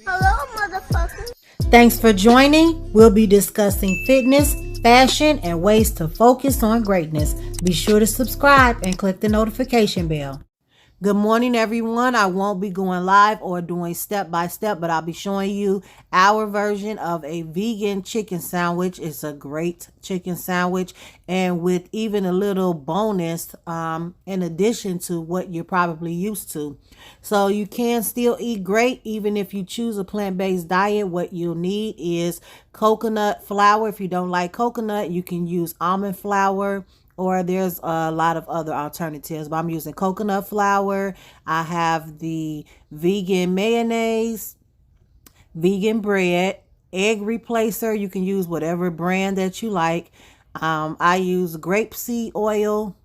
Hello, motherfucker. Thanks for joining. We'll be discussing fitness, fashion, and ways to focus on greatness. Be sure to subscribe and click the notification bell. Good morning, everyone. I won't be going live or doing step by step, but I'll be showing you our version of a vegan chicken sandwich. It's a great chicken sandwich, and with even a little bonus in addition to what you're probably used to. So you can still eat great even if you choose a plant-based diet. What you'll need is coconut flour. If you don't like coconut, you can use almond flour, or there's a lot of other alternatives, but I'm using coconut flour. I have the vegan mayonnaise, vegan bread, egg replacer. You can use whatever brand that you like. I use grapeseed oil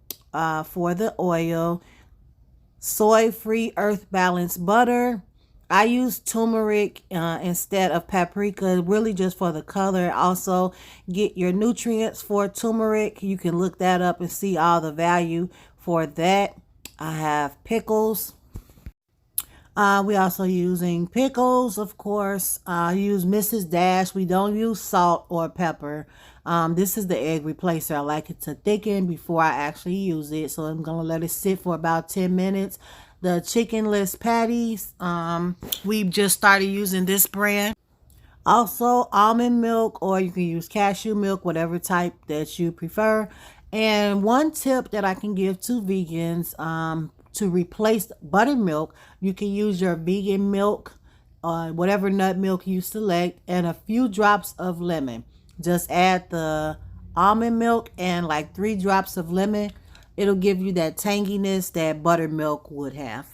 for the oil, soy-free earth balanced butter. I use turmeric instead of paprika, really just for the color. Also, get your nutrients for turmeric. You can look that up and see all the value for that. I have pickles. We also using pickles, of course. I use Mrs. Dash. We don't use salt or pepper. This is the egg replacer. I like it to thicken before I actually use it. So I'm going to let it sit for about 10 minutes. The chickenless patties, we've just started using this brand. Also, almond milk, or you can use cashew milk, whatever type that you prefer. And one tip that I can give to vegans, to replace buttermilk, you can use your vegan milk, whatever nut milk you select, and a few drops of lemon. Just add the almond milk and like 3 drops of lemon. It'll give you that tanginess that buttermilk would have.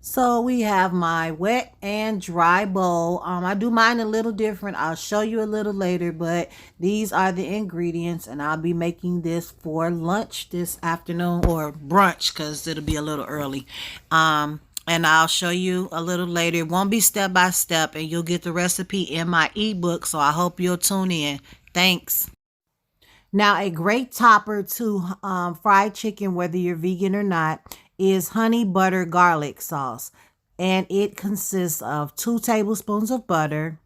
So we have my wet and dry bowl. I do mine a little different. I'll show you a little later, but these are the ingredients, and I'll be making this for lunch this afternoon, or brunch, because it'll be a little early. And I'll show you a little later. It won't be step by step, and you'll get the recipe in my ebook, so I hope you'll tune in. Thanks. Now, a great topper to fried chicken, whether you're vegan or not, is honey butter garlic sauce. And it consists of 2 tablespoons of butter,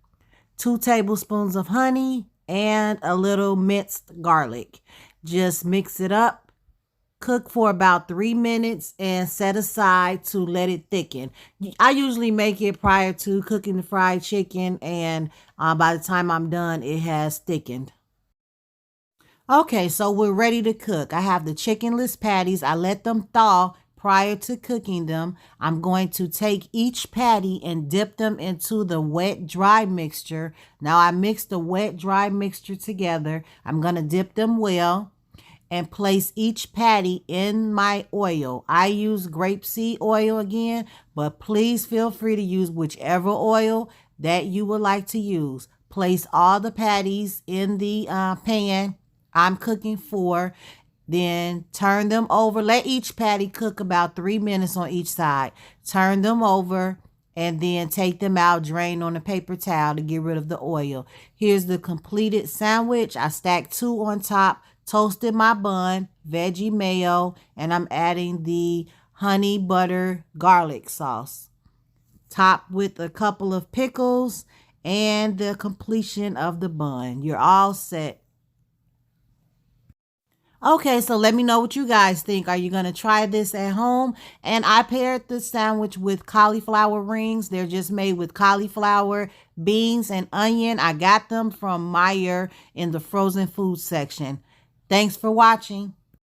2 tablespoons of honey, and a little minced garlic. Just mix it up, cook for about 3 minutes, and set aside to let it thicken. I usually make it prior to cooking the fried chicken, and by the time I'm done, it has thickened. Okay, so we're ready to cook. I have the chickenless patties. I let them thaw prior to cooking them. I'm going to take each patty and dip them into the wet dry mixture. Now I mix the wet dry mixture together. I'm going to dip them well and place each patty in my oil. I use grapeseed oil again, but please feel free to use whichever oil that you would like to use. Place all the patties in the pan I'm cooking for, then turn them over. Let each patty cook about 3 minutes on each side. Turn them over and then take them out, drain on a paper towel to get rid of the oil. Here's the completed sandwich. I stacked 2 on top, toasted my bun, veggie mayo, and I'm adding the honey butter garlic sauce. Topped with a couple of pickles and the completion of the bun. You're all set. Okay, so let me know what you guys think. Are you going to try this at home? And I paired the sandwich with cauliflower rings. They're just made with cauliflower, beans, and onion. I got them from Meijer in the frozen food section. Thanks for watching.